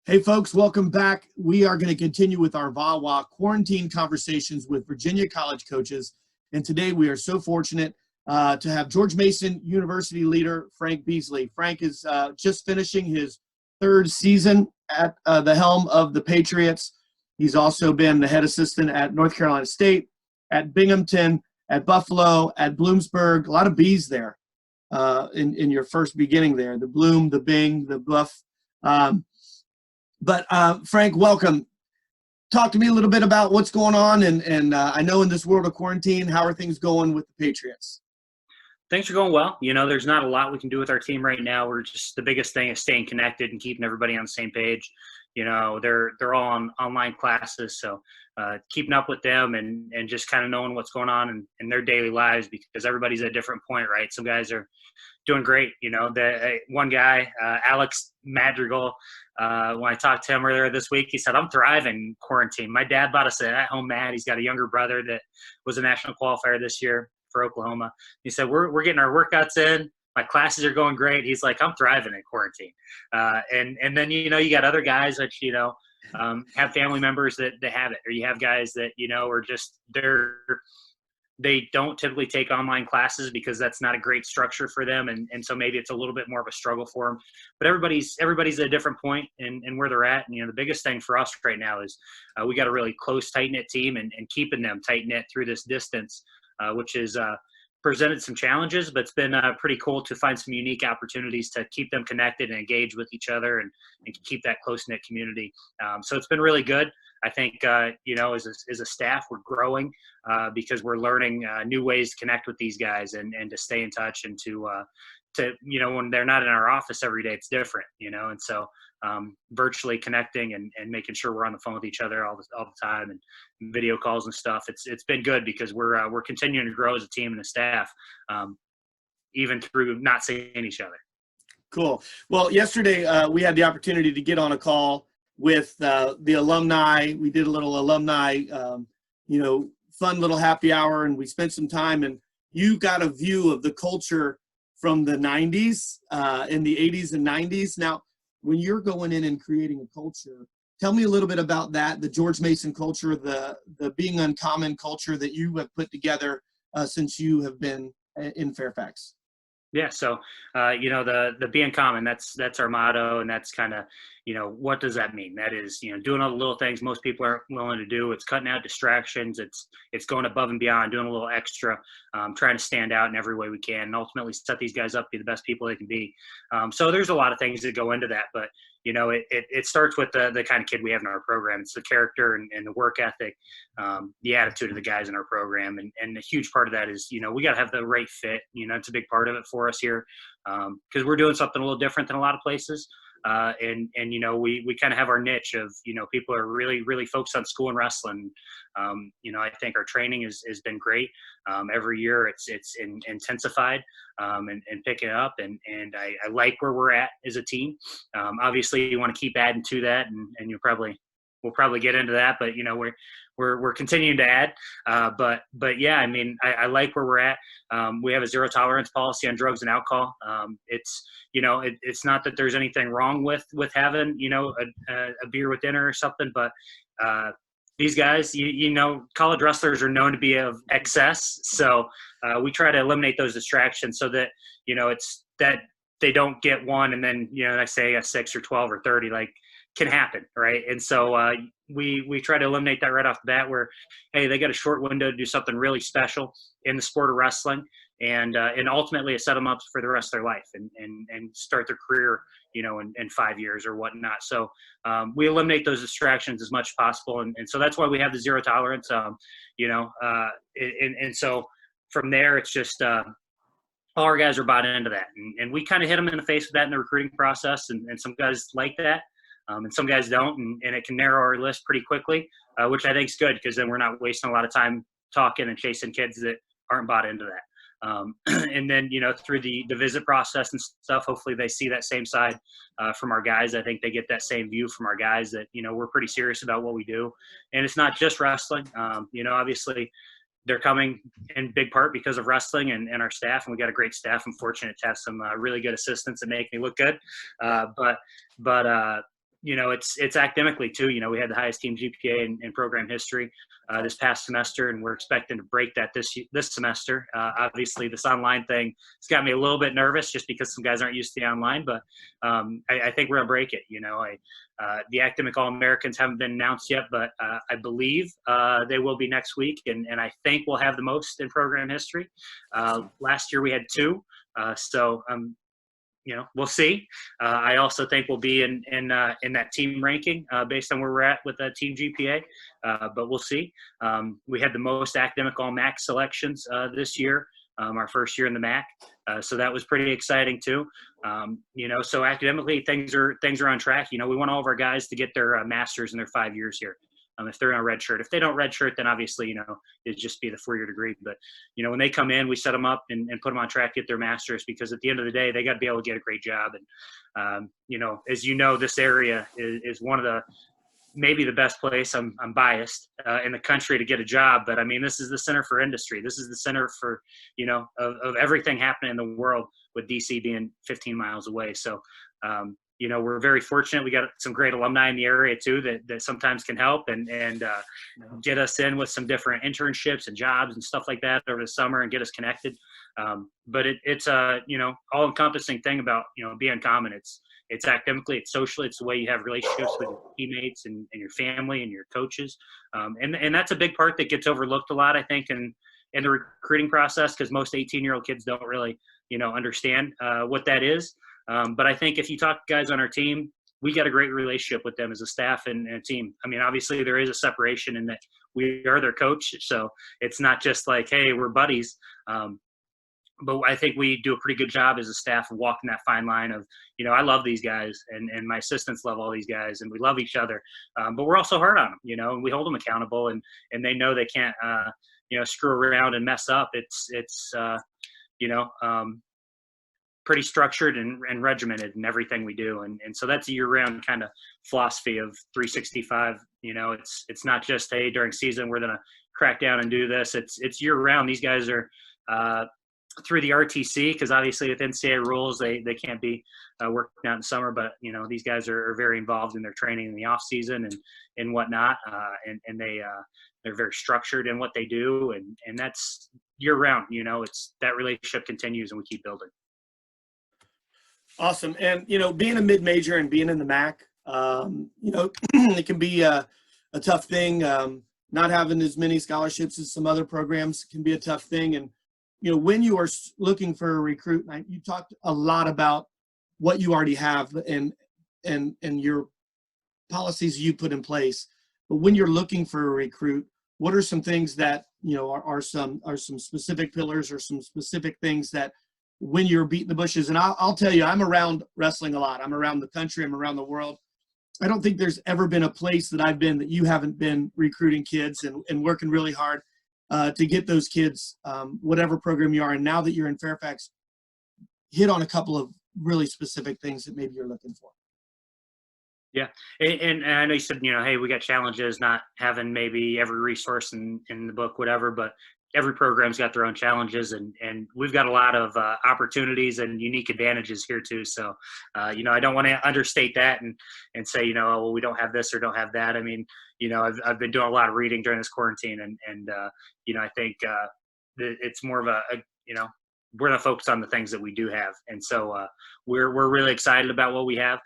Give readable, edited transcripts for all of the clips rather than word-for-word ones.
Hey folks, welcome back. We are going to continue with our VAWA quarantine conversations with Virginia college coaches. And today we are so fortunate to have George Mason University leader Frank Beasley. Frank is just finishing his third season at the helm of the Patriots. He's also been the head assistant at North Carolina State, at Binghamton, at Buffalo, at Bloomsburg. A lot of B's there in your first beginning there. The Bloom, the Bing, the Buff. But Frank, welcome. Talk to me a little bit about what's going on, and I know in this world of quarantine, how are things going with the Patriots? Things are going well. You know, there's not a lot we can do with our team right now. We're just, the biggest thing is staying connected and keeping everybody on the same page. You know, they're all on online classes, so keeping up with them and just kind of knowing what's going on in their daily lives, because everybody's at a different point, right? Some guys are doing great. You know, the one guy, Alex Madrigal, when I talked to him earlier this week, he said, "I'm thriving in quarantine. My dad bought us an at-home mat. He's got a younger brother that was a national qualifier this year for Oklahoma." He said, we're getting our workouts in. My classes are going great. He's like, "I'm thriving in quarantine." And then, you know, you got other guys that, you know, have family members that have it, or you have guys that, you know, are just, they don't typically take online classes because that's not a great structure for them. And so maybe it's a little bit more of a struggle for them, but everybody's at a different point in where they're at. And, you know, the biggest thing for us right now is we got a really close, tight knit team, and keeping them tight knit through this distance, which is presented some challenges, but it's been pretty cool to find some unique opportunities to keep them connected and engage with each other and keep that close-knit community. So it's been really good. I think, you know, as a staff, we're growing because we're learning new ways to connect with these guys and to stay in touch and to, you know, when they're not in our office every day, it's different, you know, and so virtually connecting and making sure we're on the phone with each other all the time and video calls and stuff. It's been good because we're continuing to grow as a team and a staff, even through not seeing each other. Cool. Well, yesterday we had the opportunity to get on a call with the alumni. We did a little alumni, you know, fun little happy hour, and we spent some time, and you got a view of the culture from the 90s, in the 80s and 90s. Now, when you're going in and creating a culture, tell me a little bit about that, the George Mason culture, the being uncommon culture that you have put together since you have been in Fairfax. Yeah. So, you know, the be uncommon, that's our motto. And that's kind of, you know, what does that mean? That is, you know, doing all the little things most people aren't willing to do. It's cutting out distractions. It's going above and beyond, doing a little extra, trying to stand out in every way we can, and ultimately set these guys up to be the best people they can be. So there's a lot of things that go into that, but, you know, it starts with the kind of kid we have in our program. It's the character and the work ethic, the attitude of the guys in our program. And a huge part of that is, you know, we got to have the right fit. You know, it's a big part of it for us here because we're doing something a little different than a lot of places. And you know, we kind of have our niche of, you know, people are really, really focused on school and wrestling. You know, I think our training has been great. Every year it's intensified and picking up. And I like where we're at as a team. Obviously, you want to keep adding to that, and we'll probably get into that. But, you know, we're continuing to add. But yeah, I mean, I like where we're at. We have a zero tolerance policy on drugs and alcohol. It's, you know, it's not that there's anything wrong with having, you know, a beer with dinner or something, but these guys, you know, college wrestlers are known to be of excess. So we try to eliminate those distractions so that, you know, it's that they don't get one and then, you know, I say a 6 or 12 or 30, like, can happen, right? And so we try to eliminate that right off the bat, where, hey, they got a short window to do something really special in the sport of wrestling, and ultimately set them up for the rest of their life and start their career, you know, in 5 years or whatnot. So we eliminate those distractions as much as possible, and so that's why we have the zero tolerance. You know, and so from there, it's just all our guys are bought into that, and we kind of hit them in the face with that in the recruiting process, and some guys like that. And some guys don't, and it can narrow our list pretty quickly, which I think is good, because then we're not wasting a lot of time talking and chasing kids that aren't bought into that. And then, you know, through the visit process and stuff, hopefully they see that same side from our guys. I think they get that same view from our guys that, you know, we're pretty serious about what we do. And it's not just wrestling. You know, obviously they're coming in big part because of wrestling and our staff, and we got a great staff. I'm fortunate to have some really good assistants that make me look good. But it's academically too. We had the highest team GPA in program history this past semester, and we're expecting to break that this semester. Obviously, this online thing has got me a little bit nervous just because some guys aren't used to the online, but I think we're gonna break it. The academic All-Americans haven't been announced yet, but I believe they will be next week, and I think we'll have the most in program history. Last year we had 2, so we'll see. I also think we'll be in that team ranking based on where we're at with the team GPA, but we'll see. We had the most academic all-MAC selections this year, our first year in the MAC, so that was pretty exciting too. So academically things are on track. We want all of our guys to get their masters in their 5 years here. If they're on a red shirt. If they don't red shirt, then obviously, it'd just be the 4-year degree. But, when they come in, we set them up and put them on track to get their master's, because at the end of the day, they got to be able to get a great job. And, as this area is one of the, maybe the best place, I'm biased, in the country to get a job. But, this is the center for industry. This is the center for, of everything happening in the world, with DC being 15 miles away. So, we're very fortunate. We got some great alumni in the area too that sometimes can help and get us in with some different internships and jobs and stuff like that over the summer and get us connected. But it's a all encompassing thing about being common. It's academically, it's socially, it's the way you have relationships with your teammates and your family and your coaches, and that's a big part that gets overlooked a lot, I think, in the recruiting process, because most 18-year-old kids don't really understand what that is. But I think if you talk to guys on our team, we got a great relationship with them as a staff and a team. Obviously there is a separation in that we are their coach, so it's not just like, hey, we're buddies. But I think we do a pretty good job as a staff of walking that fine line of, I love these guys and my assistants love all these guys and we love each other. But we're also hard on them, and we hold them accountable and they know they can't, screw around and mess up. It's pretty structured and regimented in everything we do. And so that's a year-round kind of philosophy of 365. It's not just, hey, during season, we're going to crack down and do this. It's year-round. These guys are through the RTC, because obviously with NCAA rules, they can't be working out in summer, but, these guys are very involved in their training in the off season and whatnot. And they're very structured in what they do. And that's year-round, it's that relationship continues and we keep building. Awesome. And, being a mid-major and being in the MAC, it can be a tough thing. Not having as many scholarships as some other programs can be a tough thing. And, when you are looking for a recruit, you talked a lot about what you already have and your policies you put in place. But when you're looking for a recruit, what are some things that, are some specific pillars or some specific things that, when you're beating the bushes, and I'll tell you, I'm around wrestling a lot. I'm around the country. I'm around the world. I don't think there's ever been a place that I've been that you haven't been recruiting kids and working really hard to get those kids, whatever program you are. And now that you're in Fairfax, hit on a couple of really specific things that maybe you're looking for. Yeah. And I know you said, hey, we got challenges, not having maybe every resource in the book, whatever, but every program's got their own challenges, and we've got a lot of opportunities and unique advantages here too. So, I don't want to understate that and say, well, we don't have this or don't have that. I've been doing a lot of reading during this quarantine, and I think it's more of a we're going to focus on the things that we do have. And so we're really excited about what we have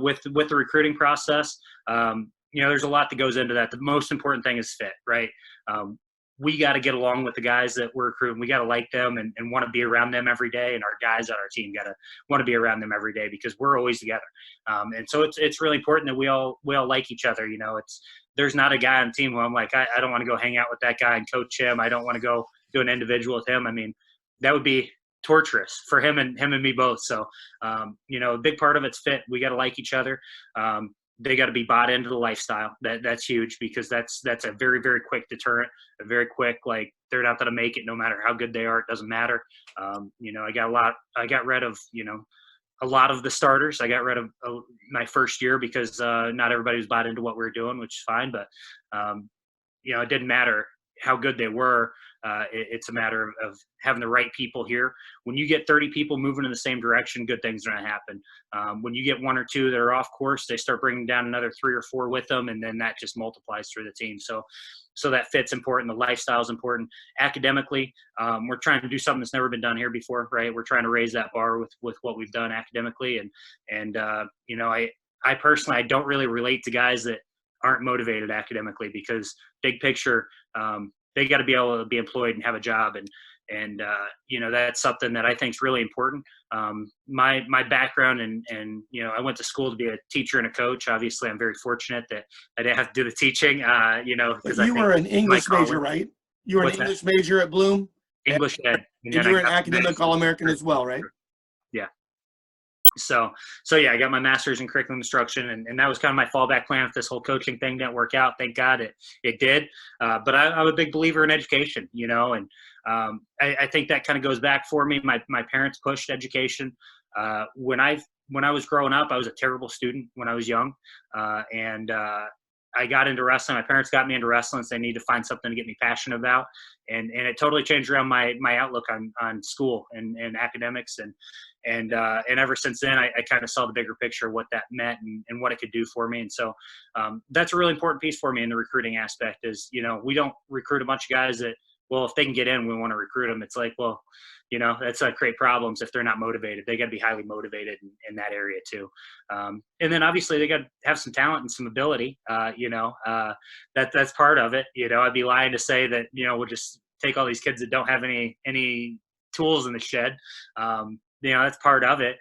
with the recruiting process. There's a lot that goes into that. The most important thing is fit, right? We got to get along with the guys that we're recruiting. We got to like them and want to be around them every day. And our guys on our team got to want to be around them every day, because we're always together. And so it's really important that we all like each other. There's not a guy on the team who I'm like, I don't want to go hang out with that guy and coach him. I don't want to go do an individual with him. That would be torturous for him and me both. So, a big part of it's fit. We got to like each other. They got to be bought into the lifestyle. That's huge, because that's a very, very quick deterrent, a very quick, like, they're not going to make it no matter how good they are. It doesn't matter. I got rid of, a lot of the starters. I got rid of my first year because not everybody was bought into what we were doing, which is fine. But, it didn't matter how good they were. It's a matter of having the right people here. When you get 30 people moving in the same direction, good things are going to happen. When you get one or two that are off course, they start bringing down another 3 or 4 with them, and then that just multiplies through the team. So that fit's important. The lifestyle is important. Academically, we're trying to do something that's never been done here before, right? We're trying to raise that bar with what we've done academically. And I personally, I don't really relate to guys that aren't motivated academically, because big picture, they got to be able to be employed and have a job. And that's something that I think is really important. My background and I went to school to be a teacher and a coach. Obviously, I'm very fortunate that I didn't have to do the teaching, because you were an English major, right? You were an English major at Bloom? English ed. And you were an academic All-American as well, right? Yeah. So yeah, I got my master's in curriculum instruction, and that was kind of my fallback plan if this whole coaching thing didn't work out. Thank God it did. But I'm a big believer in education, and I think that kind of goes back for me. My parents pushed education. When I was growing up, I was a terrible student when I was young, and I got into wrestling. My parents got me into wrestling, so they needed to find something to get me passionate about, and it totally changed around my outlook on school and academics, and ever since then, I kind of saw the bigger picture of what that meant and what it could do for me. And so that's a really important piece for me in the recruiting aspect is, we don't recruit a bunch of guys that, well, if they can get in, we want to recruit them. It's like, well, that's create problems if they're not motivated. They got to be highly motivated in that area too. And then obviously they got to have some talent and some ability, that's part of it. I'd be lying to say that, we'll just take all these kids that don't have any tools in the shed. That's part of it.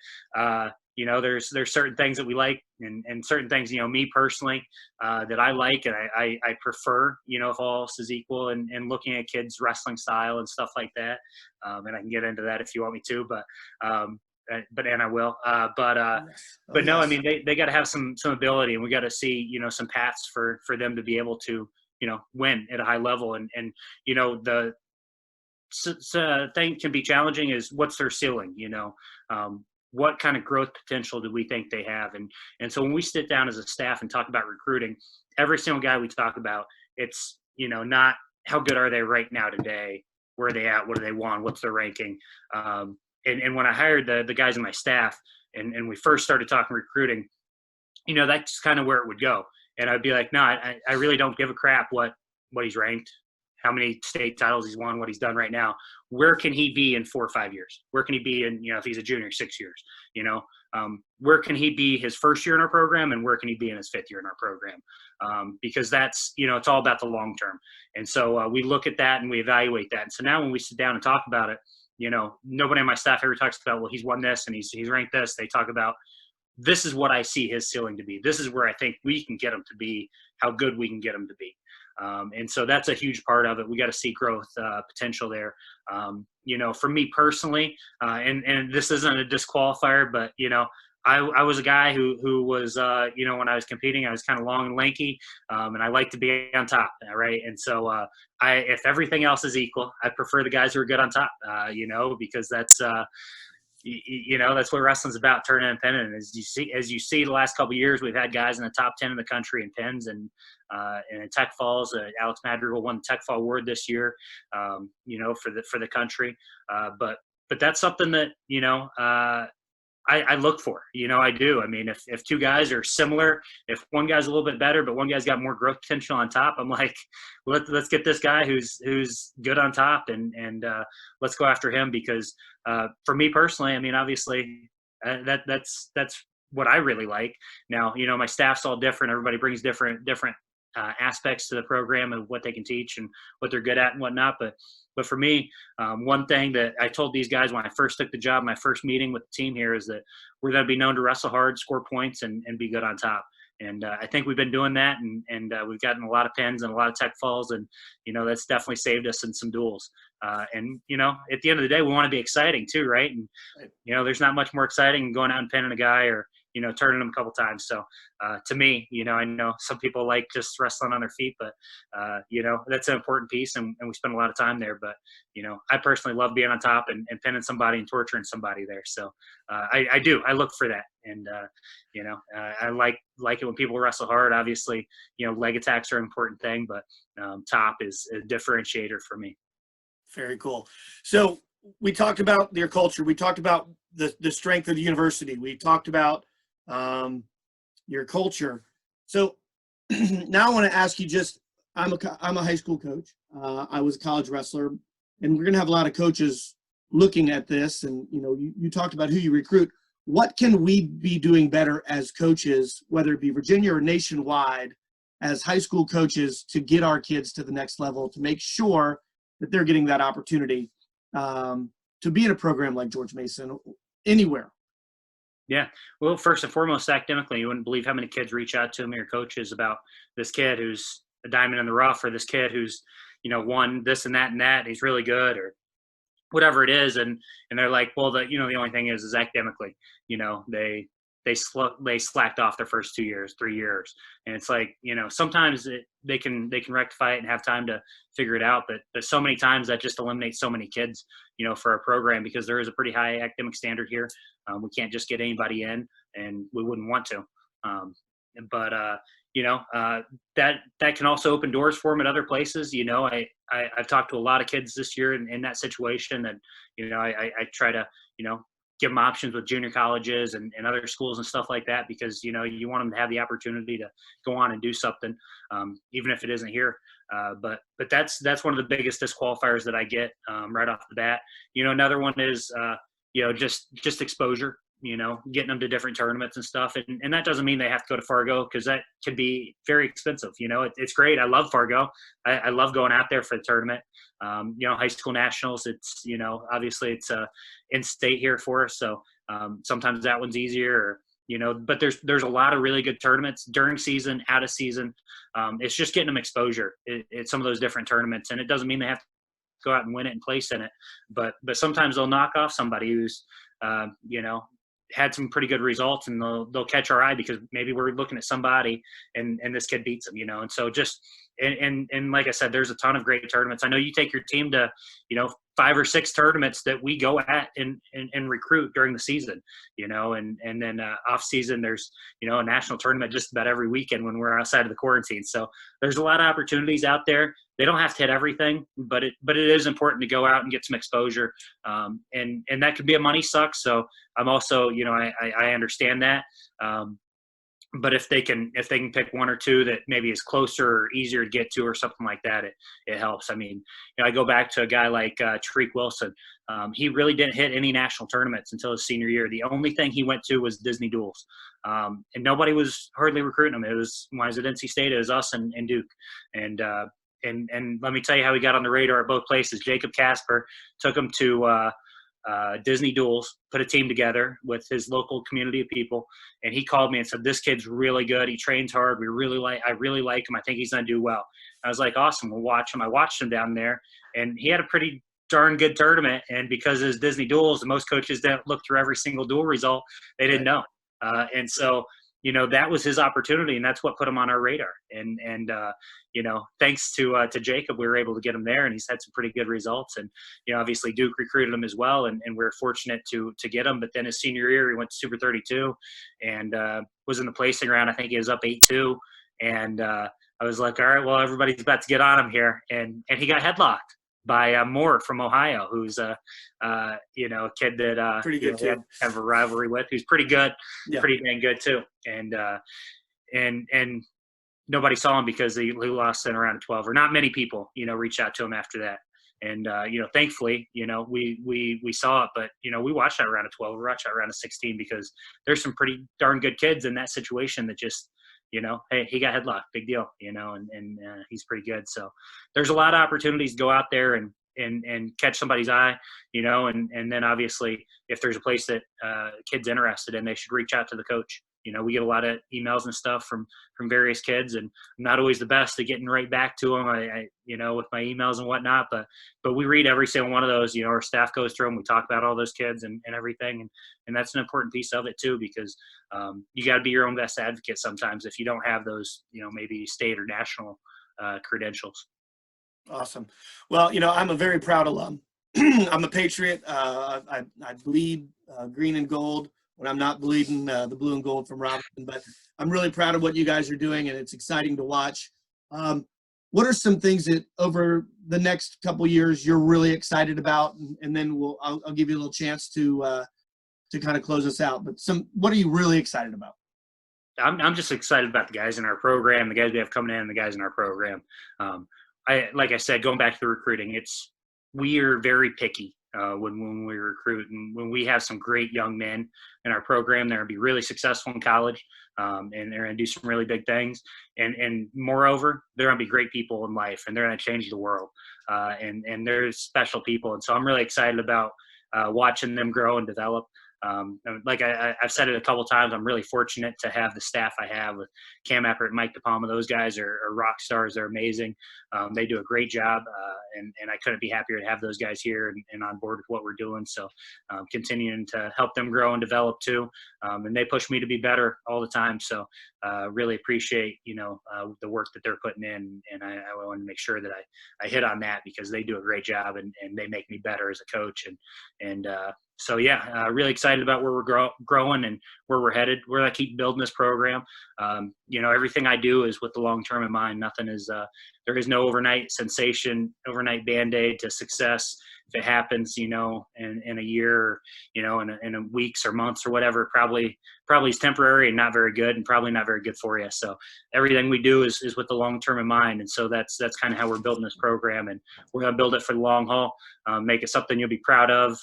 There's certain things that we like and certain things, me personally, that I like and I prefer, if all else is equal, and looking at kids' wrestling style and stuff like that. And I can get into that if you want me to, but I will. But no, I mean, they got to have some ability, and we got to see, some paths for them to be able to, win at a high level. And the thing can be challenging is what's their ceiling, what kind of growth potential do we think they have? And so when we sit down as a staff and talk about recruiting, every single guy we talk about, it's, not how good are they right now today? Where are they at? What do they want? What's their ranking? And when I hired the guys in my staff and we first started talking recruiting, that's kind of where it would go. And I'd be like, no, I really don't give a crap what he's ranked, how many state titles he's won, what he's done right now. Where can he be in 4 or 5 years? Where can he be in, if he's a junior, 6 years, where can he be his first year in our program, and where can he be in his 5th year in our program? Because that's, it's all about the long term. And so we look at that and we evaluate that. And so now when we sit down and talk about it, nobody on my staff ever talks about, well, he's won this and he's ranked this. They talk about, this is what I see his ceiling to be. This is where I think we can get him to be, how good we can get him to be. And so that's a huge part of it. We got to see growth potential there. For me personally, and this isn't a disqualifier, but, I was a guy who was, when I was competing, I was kind of long and lanky, and I like to be on top. Right. And so if everything else is equal, I prefer the guys who are good on top, because that's, that's what wrestling's about, turning and pinning. As you see the last couple of years, we've had guys in the top 10 in the country in pins and in Tech Falls. Alex Madrigal won the Tech Fall Award this year, for the country. But that's something that, I look for, I do. I mean, if two guys are similar, if one guy's a little bit better, but one guy's got more growth potential on top, I'm like, let's get this guy who's good on top and let's go after him, because for me personally, I mean, obviously that's what I really like. Now, my staff's all different. Everybody brings different aspects to the program of what they can teach and what they're good at and whatnot. But for me, one thing that I told these guys when I first took the job, my first meeting with the team here, is that we're going to be known to wrestle hard, score points, and be good on top. And I think we've been doing that, and we've gotten a lot of pins and a lot of Tech Falls, and, that's definitely saved us in some duels. And, at the end of the day, we want to be exciting too, right? And, there's not much more exciting than going out and pinning a guy or, turning them a couple times. So to me, I know some people like just wrestling on their feet, but that's an important piece, and we spend a lot of time there. But I personally love being on top and pinning somebody and torturing somebody there. So I do. I look for that, and I like it when people wrestle hard. Obviously, leg attacks are an important thing, but top is a differentiator for me. Very cool. So we talked about their culture. We talked about the strength of the university. We talked about your culture. So now I want to ask you I'm a high school coach. I was a college wrestler, and we're going to have a lot of coaches looking at this. And, you talked about who you recruit. What can we be doing better as coaches, whether it be Virginia or nationwide, as high school coaches, to get our kids to the next level, to make sure that they're getting that opportunity to be in a program like George Mason anywhere? Yeah. Well, first and foremost, academically, you wouldn't believe how many kids reach out to me or coaches about this kid who's a diamond in the rough, or this kid who's, won this and that and that. And he's really good, or whatever it is. And they're like, well, the only thing is academically, they slacked off their first 2 years, 3 years. And it's like, sometimes they can rectify it and have time to figure it out. But so many times that just eliminates so many kids, for our program, because there is a pretty high academic standard here. We can't just get anybody in, and we wouldn't want to. That can also open doors for them at other places. I've talked to a lot of kids this year in that situation, and, I try to, give them options with junior colleges and other schools and stuff like that, because, you want them to have the opportunity to go on and do something, even if it isn't here. But that's one of the biggest disqualifiers that I get right off the bat. Another one is, just exposure, getting them to different tournaments and stuff. And that doesn't mean they have to go to Fargo, because that can be very expensive. It's great. I love Fargo. I love going out there for the tournament. High school nationals, it's, obviously it's in-state here for us. So sometimes that one's easier, but there's a lot of really good tournaments during season, out of season. It's just getting them exposure at some of those different tournaments. And it doesn't mean they have to go out and win it and place in it, but sometimes they'll knock off somebody who's, had some pretty good results, and they'll catch our eye because maybe we're looking at somebody and this kid beats them, and so just, and like I said, there's a ton of great tournaments. I know you take your team to, 5 or 6 tournaments that we go at and recruit during the season, and then off season, there's, a national tournament just about every weekend when we're outside of the quarantine. So there's a lot of opportunities out there. They don't have to hit everything, but it is important to go out and get some exposure. And that could be a money suck. So I'm also, I understand that. But if they can pick 1 or 2 that maybe is closer or easier to get to or something like that, it helps. I mean, I go back to a guy like Tariq Wilson. He really didn't hit any national tournaments until his senior year. The only thing he went to was Disney duels. And nobody was hardly recruiting him. It was, when I was at NC State, it was us and Duke. And let me tell you how he got on the radar at both places. Jacob Casper took him to Disney duels, put a team together with his local community of people, and he called me and said, this kid's really good. He trains hard. I really like him. I think he's going to do well. I was like, awesome. We'll watch him. I watched him down there, and he had a pretty darn good tournament. And because of his Disney duels, and most coaches didn't look through every single duel result, they didn't know. And so, that was his opportunity, and that's what put him on our radar. And thanks to Jacob, we were able to get him there, and he's had some pretty good results. And, obviously Duke recruited him as well, and we were fortunate to get him. But then his senior year, he went to Super 32 and was in the placing round. I think he was up 8-2. And I was like, all right, well, everybody's about to get on him here. And he got headlocked by Moore from Ohio, who's a kid that pretty good too. Have a rivalry with, who's pretty good, yeah. Pretty dang good too. And nobody saw him because he lost in a round of 12, or not many people, reached out to him after that. And thankfully, we saw it, but we watched that round of 12, we watched that round of 16, because there's some pretty darn good kids in that situation that just, hey, he got headlocked, big deal, and he's pretty good. So there's a lot of opportunities to go out there and catch somebody's eye, and then obviously if there's a place that kid's interested in, they should reach out to the coach. we get a lot of emails and stuff from various kids, and I'm not always the best at getting right back to them. I with my emails and whatnot, but we read every single one of those. Our staff goes through them. We talk about all those kids and everything, and that's an important piece of it too, because you got to be your own best advocate sometimes if you don't have those, maybe state or national credentials. Awesome. Well, I'm a very proud alum. I'm a Patriot. I bleed green and gold when I'm not bleeding the blue and gold from Robinson. But I'm really proud of what you guys are doing, and it's exciting to watch. What are some things that over the next couple years you're really excited about? And then I'll give you a little chance to kind of close us out. But what are you really excited about? I'm just excited about the guys in our program, the guys we have coming in, and the guys in our program. Like I said, going back to the recruiting, we are very picky when we recruit, and when we have some great young men in our program, they're going to be really successful in college, and they're going to do some really big things. And moreover, they're going to be great people in life, and they're going to change the world. And they're special people, and so I'm really excited about watching them grow and develop. Like I've said it a couple times, I'm really fortunate to have the staff I have with Cam Eppert and Mike DePalma. Those guys are rock stars. They're amazing. They do a great job, and I couldn't be happier to have those guys here and on board with what we're doing. So continuing to help them grow and develop too. And they push me to be better all the time. So really appreciate, the work that they're putting in. And I want to make sure that I hit on that, because they do a great job, and they make me better as a coach. So yeah, really excited about where we're growing and where we're headed. We're going to keep building this program. Everything I do is with the long term in mind. Nothing is there is no overnight sensation, overnight Band-Aid to success. If it happens, in a year, in weeks or months or whatever, probably is temporary and not very good, and probably not very good for you. So everything we do is with the long term in mind, and so that's kind of how we're building this program, and we're going to build it for the long haul, make it something you'll be proud of.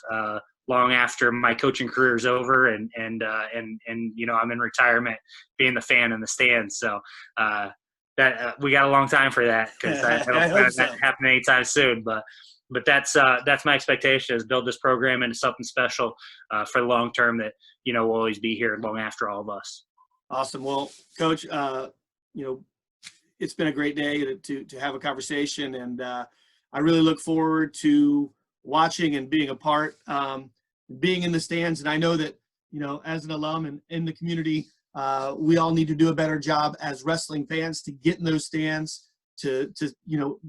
Long after my coaching career is over, and I'm in retirement, being the fan in the stands. So that we got a long time for that, because I don't think that happen anytime soon. But that's my expectation, is build this program into something special for the long term that will always be here long after all of us. Awesome. Well, Coach, it's been a great day to have a conversation, and I really look forward to watching and being a part. Being in the stands. And I know that, as an alum and in the community, we all need to do a better job as wrestling fans to get in those stands, to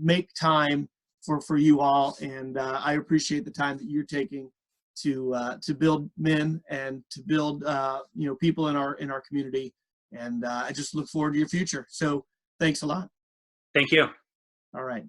make time for you all. And I appreciate the time that you're taking to build men and to build, people in our community. And I just look forward to your future. So thanks a lot. Thank you. All right.